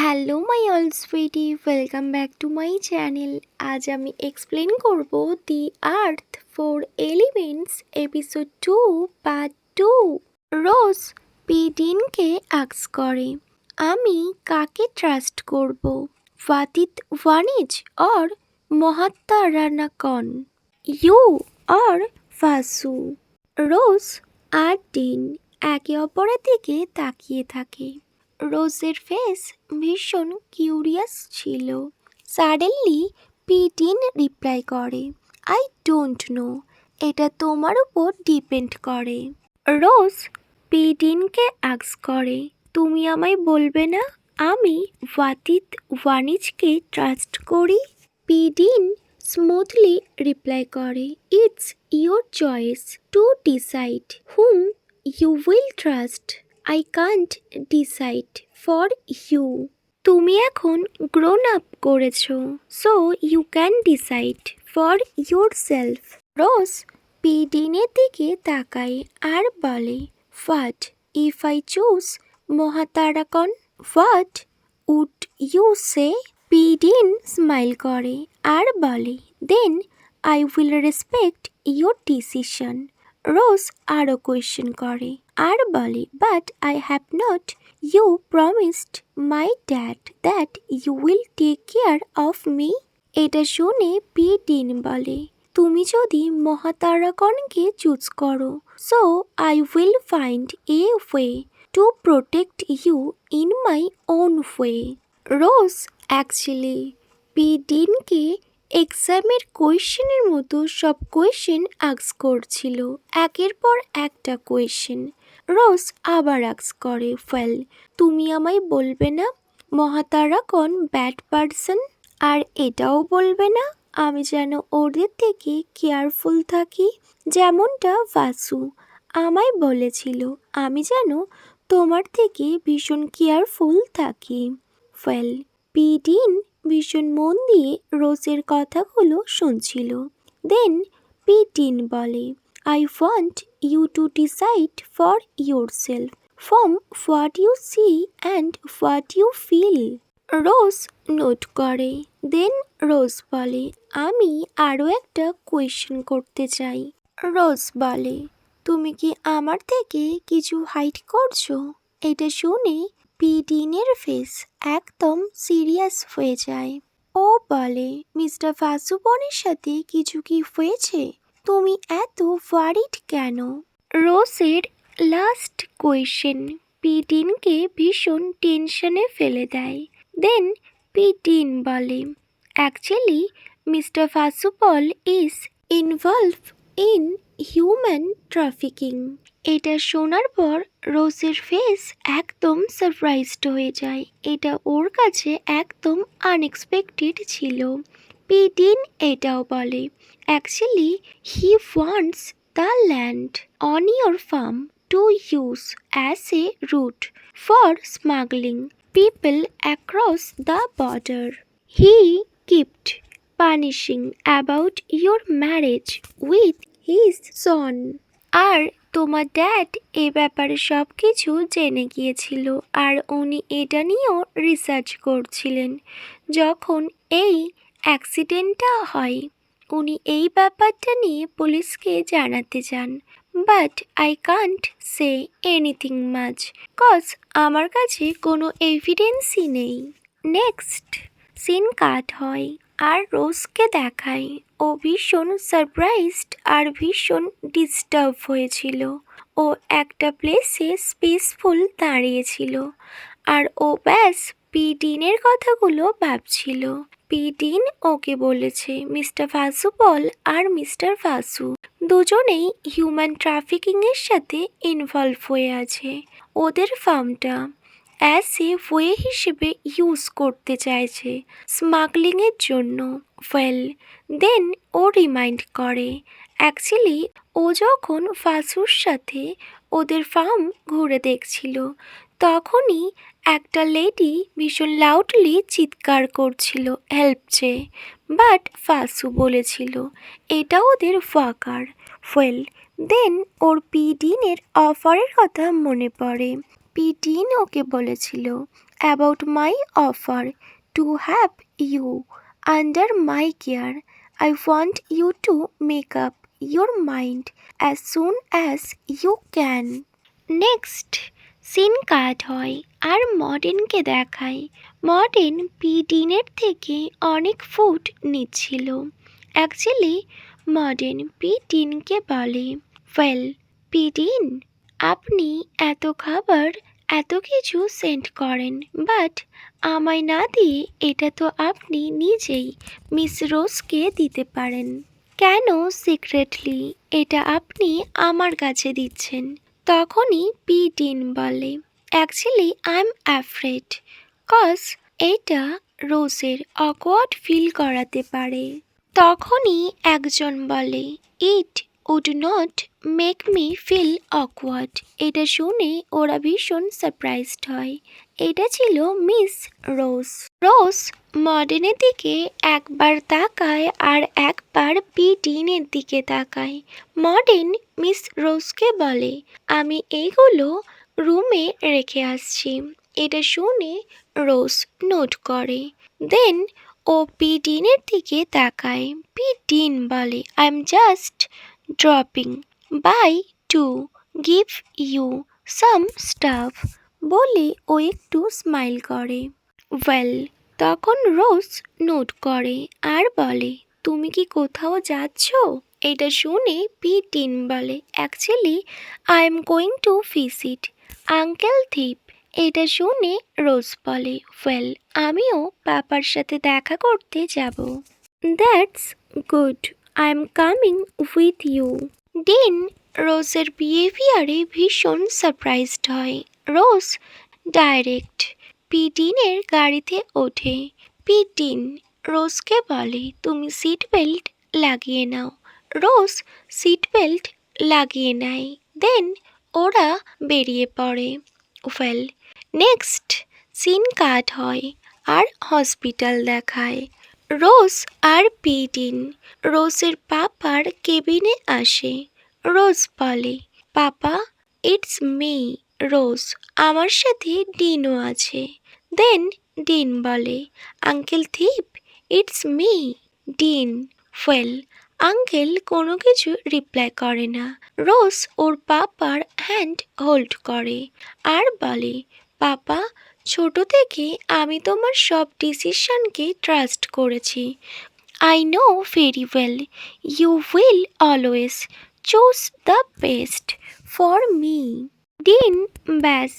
Hello my all sweetie, welcome back to my channel. আজ আমি explain করব the earth four elements episode 2 part 2। Rose পিডিনকে ask করে, আমি কাকে ট্রাস্ট করব, ফাতিত ওয়ানিজ অর মহাত্মা রানা কন, ইউ অর ফাসু। রোজ আর ডিন একে অপরের দিকে তাকিয়ে থাকে। রোজের ফেস ভীষণ কিউরিয়াস ছিল। সাডেনলি পিটিন রিপ্লাই করে, আই ডোন্ট নো, এটা তোমার উপর ডিপেন্ড করে। রোজ পিটিনকে আস্ক করে, তুমি আমায় বলবে না আমি ওয়াতিত ওয়ানিজকে ট্রাস্ট করি? পিটিন স্মুথলি রিপ্লাই করে, it's your choice to decide whom you will trust. I can't decide for you. তুমি এখন গ্রোন আপ করেছো, so you can decide for yourself. Rose পিডিনের দিকে তাকায় আর বলে, হোয়াট ইফ আই চুজ মহাতারাকন? What would you say? পিডিন স্মাইল করে আর বলে, then I will respect your decision. Rose আরও কোয়েশ্চেন করে আর বলে, but I have not you promised my dad that you will take care of me? এটা শুনে পিডিন বলে, তুমি যদি মহাতারাকনকে চুজ করো, so I will find a way to protect you in my own way. Rose actually পিডিনকে এক্সামের কোয়েশ্চেনের মতো সব কোয়েশ্চেন আস্ক করছিল, একের পর একটা কোয়েশ্চেন। রোজ আবার আস্ক করে, ওয়েল তুমি আমায় বলবে না মহাতারাকন ব্যাড পারসন? আর এটাও বলবে না আমি যেন ওদের থেকে কেয়ারফুল থাকি, যেমনটা ভাসু আমায় বলেছিল আমি যেন তোমার থেকে ভীষণ কেয়ারফুল থাকি? ওয়েল পিডিন ভীষণ মন দিয়ে রোজের কথাগুলো শুনছিল। দেন পিডিন বলে, I want you to decide for yourself from what you see and what you feel. Rose note করে। দেন রোজ বলে, আমি আরও একটা কোয়েশ্চেন করতে চাই। রোজ বলে, তুমি কি আমার থেকে কিছু হাইড করছো? এটা শুনে পিডিনের ফেস একদম সিরিয়াস হয়ে যায়। ও বলে, মিস্টার ফাসুবনের সাথে কিছু কি হয়েছে? তুমি এত ওয়ারিড কেন? রোজের লাস্ট কোয়েশ্চেন পিডিনকে ভীষণ টেনশনে ফেলে দেয়। দেন পিডিন বলে, অ্যাকচুয়ালি মিস্টার ফাসুবল is involve in human trafficking. এটা শোনার পর রোজের ফেস একদম সারপ্রাইজড হয়ে যায়। এটা ওর কাছে একদম আনএক্সপেক্টেড ছিল। পিডিন এটাও বলে, actually he wants the land on your farm to use as a route for smuggling people across the border. He kept punishing about your marriage with his son. আর তোমার ড্যাড এ ব্যাপারে সব কিছু জেনে গিয়েছিল আর উনি এটা নিয়েও রিসার্চ করছিলেন। যখন এই অ্যাক্সিডেন্টটা হয় উনি এই ব্যাপারটা নিয়ে পুলিশকে জানাতে চান, but I can't say anything much cause আমার কাছে কোনো এভিডেন্সই নেই। নেক্সট সিন কাট হয় আর রোজকে দেখায় ও ভীষণ সারপ্রাইজড আর ভীষণ ডিস্টার্ব হয়েছিল। ও একটা প্লেসে পিসফুল দাঁড়িয়েছিল আর ও ব্যাস পিডিনের কথাগুলো ভাবছিল। পিডিন ওকে বলেছে মিস্টার ফাসুবল আর মিস্টার ফাসু দুজনেই হিউম্যান ট্রাফিকিংয়ের সাথে ইনভলভ হয়ে আছে। ওদের ফার্মটা অ্যাজ এ ওয়ে হিসেবে ইউজ করতে চাইছে স্মাগলিংয়ের জন্য। ওয়েল দেন ও রিমাইন্ড করে, অ্যাকচুয়ালি ও যখন ফাসুর সাথে ওদের ফার্ম ঘুরে দেখছিল তখনই একটা লেডি ভীষণ লাউডলি চিৎকার করছিল হেল্প চেয়ে, বাট ফাসু বলেছিল এটা ওদের ওয়াকার। ওয়েল দেন ওর পিডিনের অফারের কথা মনে পড়ে। পিডিন ওকে বলেছিল, about my offer to have you under my care. I want you to make up your mind as soon as you can. Next scene cut হয় আর মডেনকে দেখায়। মডেন পিডিনের থেকে অনেক ফুড নিচ্ছিল। অ্যাকচুয়ালি মডেন পিডিনকে বলে, ওয়েল পিডিন, আপনি এত খাবার এত কিছু সেন্ড করেন, বাট আমায় না দিয়ে এটা তো আপনি নিজেই মিস রোজকে দিতে পারেন। কেন সিক্রেটলি এটা আপনি আমার কাছে দিচ্ছেন? তখনই পিডিন বলে, actually I am afraid cause এটা রোজের অকওয়ার্ড ফিল করাতে পারে। তখনই একজন বলে, it would not make me feel awkward. এটা শুনে ওরা ভীষণ সারপ্রাইজড হয়। এটা ছিল মিস রোজ। রোজ মডেনের দিকে একবার তাকায় আর একবার পিডিনের দিকে তাকায়। মডেন মিস রোজকে বলে, আমি এইগুলো রুমে রেখে আসছি। এটা শুনে রোজ নোট করে। দেন ও পিডিনের দিকে তাকায়। পিডিন বলে, I am just dropping by to give you some stuff. বলে ও একটু স্মাইল করে। ওয়েল, তখন রোজ নোট করে আর বলে, তুমি কি কোথাও যাচ্ছ? এটা শুনে পিডিন বলে, actually I am going to visit uncle থিপ। এটা শুনে রোজ বলে, ওয়েল, আমিও পাপার সাথে দেখা করতে যাব। That's good, I am coming with you. Dean রোজের বিহেভিয়ারে ভীষণ সারপ্রাইজড হয়। রোজ ডাইরেক্ট পিডিনের গাড়িতে ওঠে। পিডিন রোজকে বলে, তুমি সিট বেল্ট লাগিয়ে নাও। রোজ সিট বেল্ট লাগিয়ে নেয়। দেন ওরা বেরিয়ে পড়ে। ওয়েল, নেক্সট সিন কাট হয় আর হসপিটাল দেখায়। রোজ আর পিডিন রোজের পাপার কেবিনে আসে। রোজ বলে, পাপা, ইটস মি রোজ, আমার সাথে ডিনও আছে। দেন ডিন বলে, uncle থিপ, it's me dean. Well, uncle কোনো কিছু রিপ্লাই করে না। রোজ ওর পাপার হ্যান্ড হোল্ড করে আর বলে, পাপা, ছোট থেকে আমি তোমার সব ডিসিশনকে ট্রাস্ট করেছি। I know very well you will always choose the best for me. Dean ব্যাস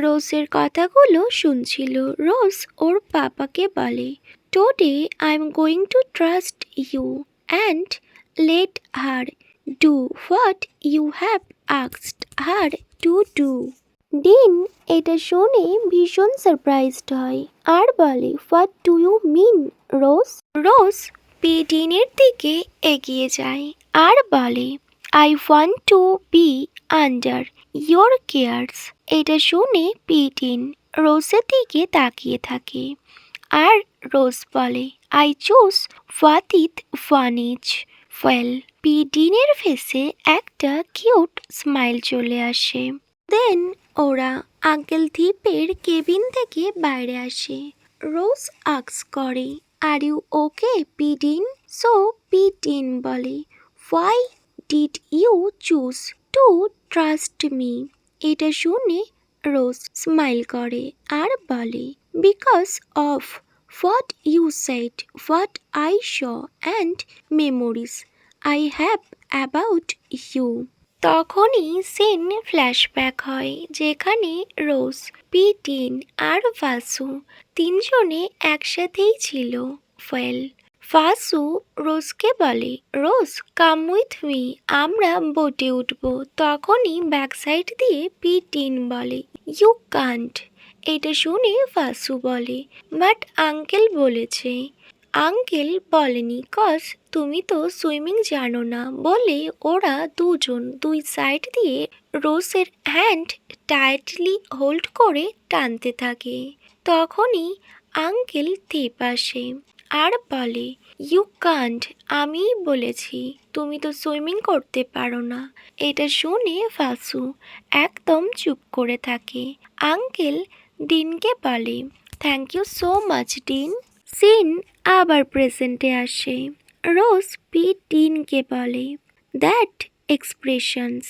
রোজের কথাগুলো শুনছিল। রোজ ওর পাপাকে বলে, today I am going to trust you and let her do what you have asked her to do. Dean এটা শুনে ভীষণ সারপ্রাইজড হয় আর বলে, what do you mean Rose? Rose পিডিনের দিকে এগিয়ে যায় আর বলে, I want to B under your cares. এটা শুনে পিডিন রোজের দিকে তাকিয়ে থাকে আর রোজ বলে, I choose what it one each. Well, পিডিনের ফেসে একটা কিউট স্মাইল চলে আসে। দেন ওরা আঙ্কেল থিপের কেবিন থেকে বাইরে আসে। রোজ আস্ক করে, are you okay পিডিন? So P Dean বলে, why did you choose to trust me? এটা শুনে রোজ স্মাইল করে আর বলে, because of what you said, what I saw and memories I have about you. তখনই সিন ফ্ল্যাশব্যাক হয়, যেখানে রোজ, পিডিন আর ভাসু তিনজনে একসাথেই ছিল। ওয়েল, ভাসু রোজকে বলে, রোজ কাম উইথ মি, আমরা বোটে উঠবো। তখনই ব্যাক সাইড দিয়ে পিডিন বলে, ইউ কান্ট। এটা শুনে ভাসু বলে, বাট আঙ্কেল বলেছে। আঙ্কেল বলেনি কজ তুমি তো সুইমিং জানো না। বলে ওরা দুজন দুই সাইড দিয়ে রোজের হ্যান্ড টাইটলি হোল্ড করে টানতে থাকে। তখনই আঙ্কেল থিপ আসে আর বলে, ইউ কান্ট, আমিই বলেছি, তুমি তো সুইমিং করতে পারো না। এটা শুনে ভাসু একদম চুপ করে থাকে। আঙ্কেল ডিনকে বলে thank you so much Dean. Scene আবার প্রেজেন্টে আসে। রোজ পি ডিনকে বলে that expressions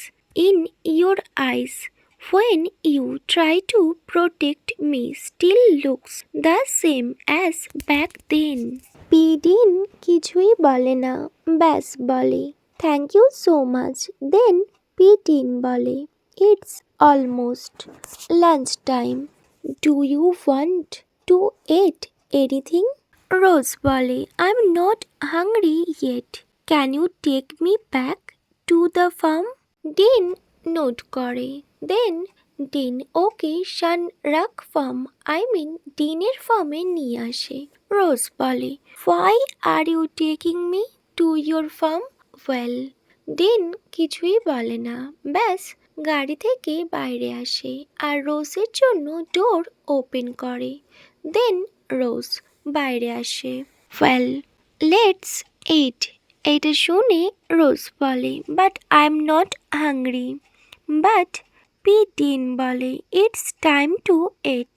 in your eyes when you try to protect me still looks the same as back then. পিডিন কিছুই বলে না, ব্যাস বলে thank you so much. Then পিডিন বলে it's almost lunch time, do you want to eat anything? Rose বলে I am not hungry yet, can you take me back to the farm? Dean note করে। Then dean ওকে শানরাক farm ডিনের ফার্মে নিয়ে আসে। Rose বলে why are you taking me to your farm? Well, Dean কিছুই বলে না, ব্যাস গাড়ি থেকে বাইরে আসে আর রোজের জন্য ডোর ওপেন করে। দেন রোজ বাইরে আসে। Well, let's eat. এটা শুনে রোজ বলে but I am not hungry. But পিডিন বলে ইটস টাইম টু ইট।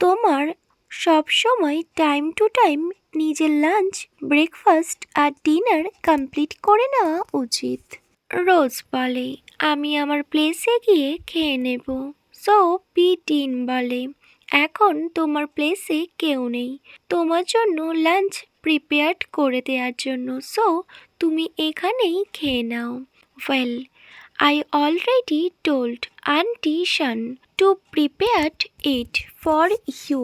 তোমার সব সময় টাইম টু টাইম নিজের লাঞ্চ, ব্রেকফাস্ট আর ডিনার কমপ্লিট করে নেওয়া উচিত। রোজ বলে আমি আমার প্লেসে গিয়ে খেয়ে নেব। সো পিডিন বলে এখন তোমার প্লেসে কেউ নেই তোমার জন্য লাঞ্চ প্রিপেয়ার্ড করে দেওয়ার জন্য, সো তুমি এখানেই খেয়ে নাও। Well, I already told Auntie Shan to prepare it for you.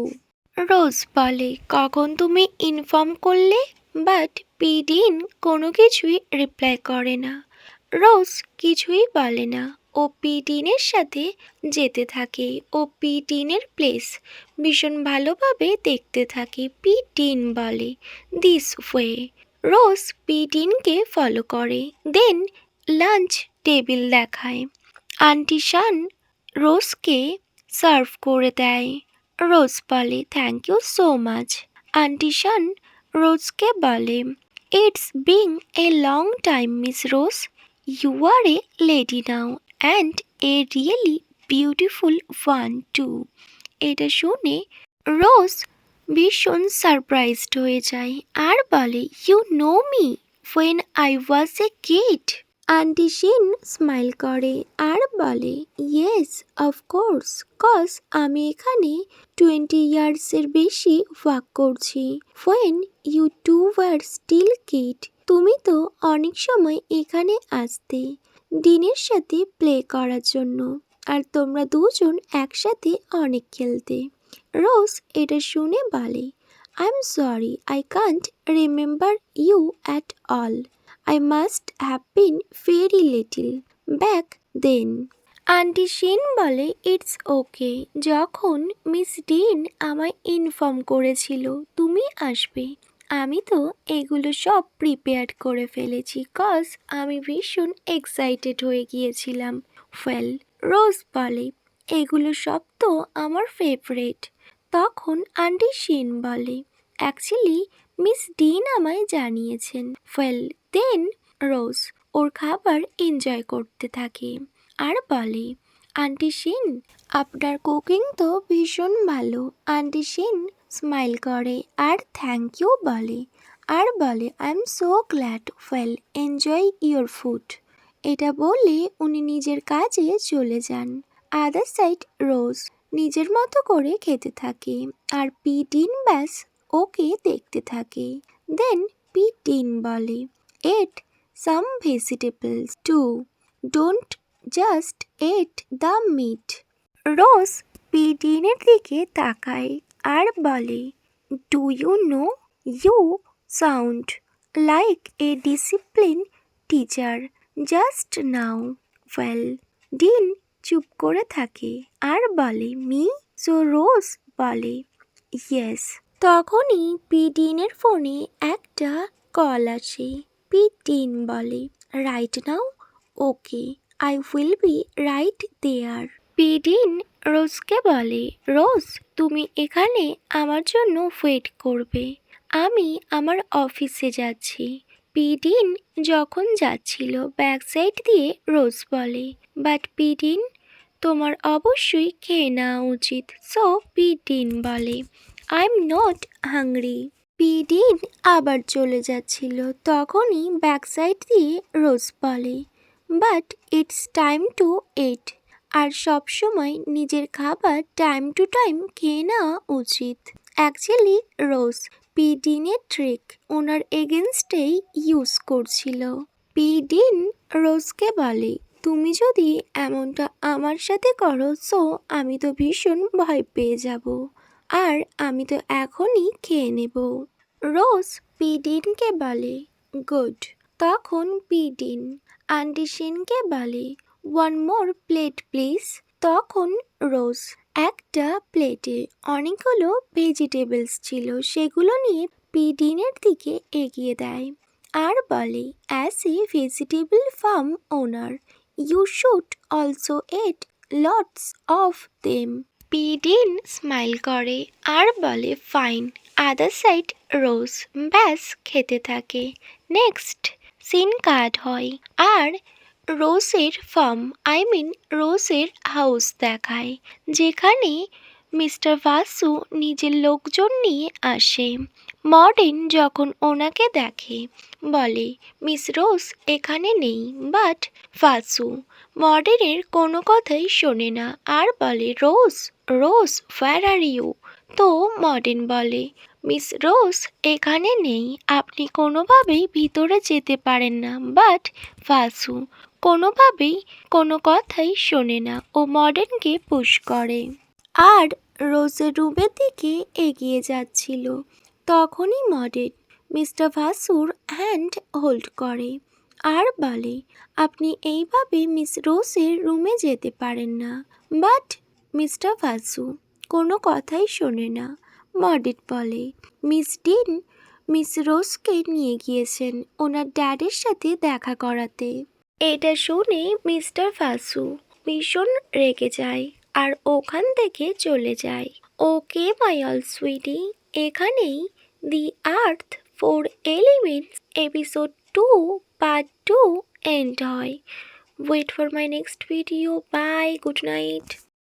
রোজ বলে কখন তুমি ইনফর্ম করলে? বাট পিডিন কোনো কিছুই রিপ্লাই করে না। রোজ কিছুই বলে না, ও পিডিনের সাথে যেতে থাকে ও পিডিনের প্লেস ভীষণ ভালোভাবে দেখতে থাকে। পিডিন বলে দিস ওয়ে। রোজ পিডিনকে ফলো করে। দেন লাঞ্চ টেবিল দেখায়। আন্টি শান রোজকে সার্ভ করে দেয়। রোজ বলে thank you so much. Aunty Shan রোজকে বলে it's being a long time miss Rose, you are a lady now and a really beautiful one too. এটা শুনে রোজ ভীষণ সারপ্রাইজড হয়ে যায় আর বলে you know me when I was a kid. Aunty Shin smile করে আর বলে ইয়েস অফকোর্স, কজ আমি এখানে 20 ইয়ার্সের বেশি ওয়ার্ক করছি। When you two were still kid, তুমি তো অনেক সময় এখানে আসতে ডিনের সাথে প্লে করার জন্য, আর তোমরা দুজন একসাথে অনেক খেলতে। রোজ এটা শুনে বলে I am sorry, I can't remember you at all, I must have been very little back then. Aunty Shin বলে ইটস ওকে, যখন মিস ডিন আমায় ইনফর্ম করেছিল তুমি আসবে, আমি তো এগুলো সব প্রিপেয়ার করে ফেলেছি কজ আমি ভীষণ এক্সাইটেড হয়ে গিয়েছিলাম। ওয়েল, রোজ বলে এগুলো সব তো আমার ফেভারিট। তখন আন্টি শিন বলে অ্যাকচুয়ালি মিস ডিন আমায় জানিয়েছেন। ওয়েল, দেন রোজ ওর খাবার এনজয় করতে থাকে আর বলে আন্টি শিন আপনার কুকিং তো ভীষণ ভালো। আন্টি শিন স্মাইল করে আর থ্যাংক ইউ বলে আর বলে I am so glad, well enjoy your food. এটা বলে উনি নিজের কাজে চলে যান। আদার সাইড রোজ নিজের মতো করে খেতে থাকে আর পিডিন ব্যাস ওকে দেখতে থাকে। দেন পিডিন বলে এট some vegetables too. Don't just eat the meat. রোজ পিডিনের দিকে তাকায় আর বলে do you know you sound like a discipline teacher just now. Well, Dean চুপ করে থাকে আর বলে মি? সো রোজ বলে ইয়েস। তখনই পিডিনের ফোনে একটা কল আসে। পিডিন বলে right now? Okay, I will be right there. পিডিন রোজকে বলে রোজ তুমি এখানে আমার জন্য ওয়েট করবে, আমি আমার অফিসে যাচ্ছি। পিডিন যখন যাচ্ছিল ব্যাক সাইড দিয়ে রোজ বলে বাট পিডিন তোমার অবশ্যই খেয়ে নেওয়া উচিত। সো পিডিন বলে, আই এম নট হাংরি। পিডিন আবার চলে যাচ্ছিল, তখনই ব্যাকসাইড দিয়ে রোজ বলে, বাট ইটস টাইম টু ইট। আর সবসময় নিজের খাবার টাইম টু টাইম খেয়ে নেওয়া উচিত। অ্যাকচুয়ালি রোজ পিডিনের ট্রিক ওনার এগেনস্টেই ইউজ করছিল। পিডিন রোজকে বলে, তুমি যদি এমনটা আমার সাথে করো সো আমি তো ভীষণ ভয় পেয়ে যাব, আর আমি তো এখনই খেয়ে নেব। রোজ পিডিনকে বলে, গুড। তখন পিডিন আন্টি শিনকে বলে, ওয়ান মোর প্লেট প্লিজ। তখন রোজ একটা প্লেটে অনেকগুলো ভেজিটেবলস ছিল, সেগুলো নিয়ে পিডিনের দিকে এগিয়ে দেয় আর বলে, as a vegetable farm owner you should also eat lots of them. পিডিন স্মাইল করে আর বলে, ফাইন। আদার সাইড রোজ ব্যাস খেতে থাকে। নেক্সট সিন কাট হয় আর রোজের ফার্ম রোজের হাউস দেখায়, যেখানে মিস্টার ভাসু নিজের লোকজন নিয়ে আসে। মর্ডেন যখন ওনাকে দেখে বলে, মিস রোজ এখানে নেই, বাট ভাসু মর্ডেনের কোনো কথাই শোনে না আর বলে, রোজ রোজ হোয়ার আর ইউ। তো মর্ডেন বলে, মিস রোজ এখানে নেই, আপনি কোনোভাবেই ভিতরে যেতে পারেন না। বাট ভাসু কোনোভাবেই কোনো কথাই শোনে না, ও মর্ডেনকে পুশ করে আর রোজের রুমের দিকে এগিয়ে যাচ্ছিল। তখনই মর্ডেন মিস্টার ভাসুর হ্যান্ড হোল্ড করে আর বলে, আপনি এইভাবে মিস রোজের রুমে যেতে পারেন না। বাট মিস্টার ভাসু কোনো কথাই শোনে না। মর্ডেন বলে, মিস ডিন মিস রোজকে নিয়ে গিয়েছেন ওনার ড্যাডের সাথে দেখা করাতে। এটা শুনে মিস্টার ভাসু ভীষণ রেগে যায় আর ওখান থেকে চলে যায়। ওকে মাই অল সুইটি, এখানেই the earth 4 elements episode 2 part 2 end হয়। Wait for my next video. Bye, good night.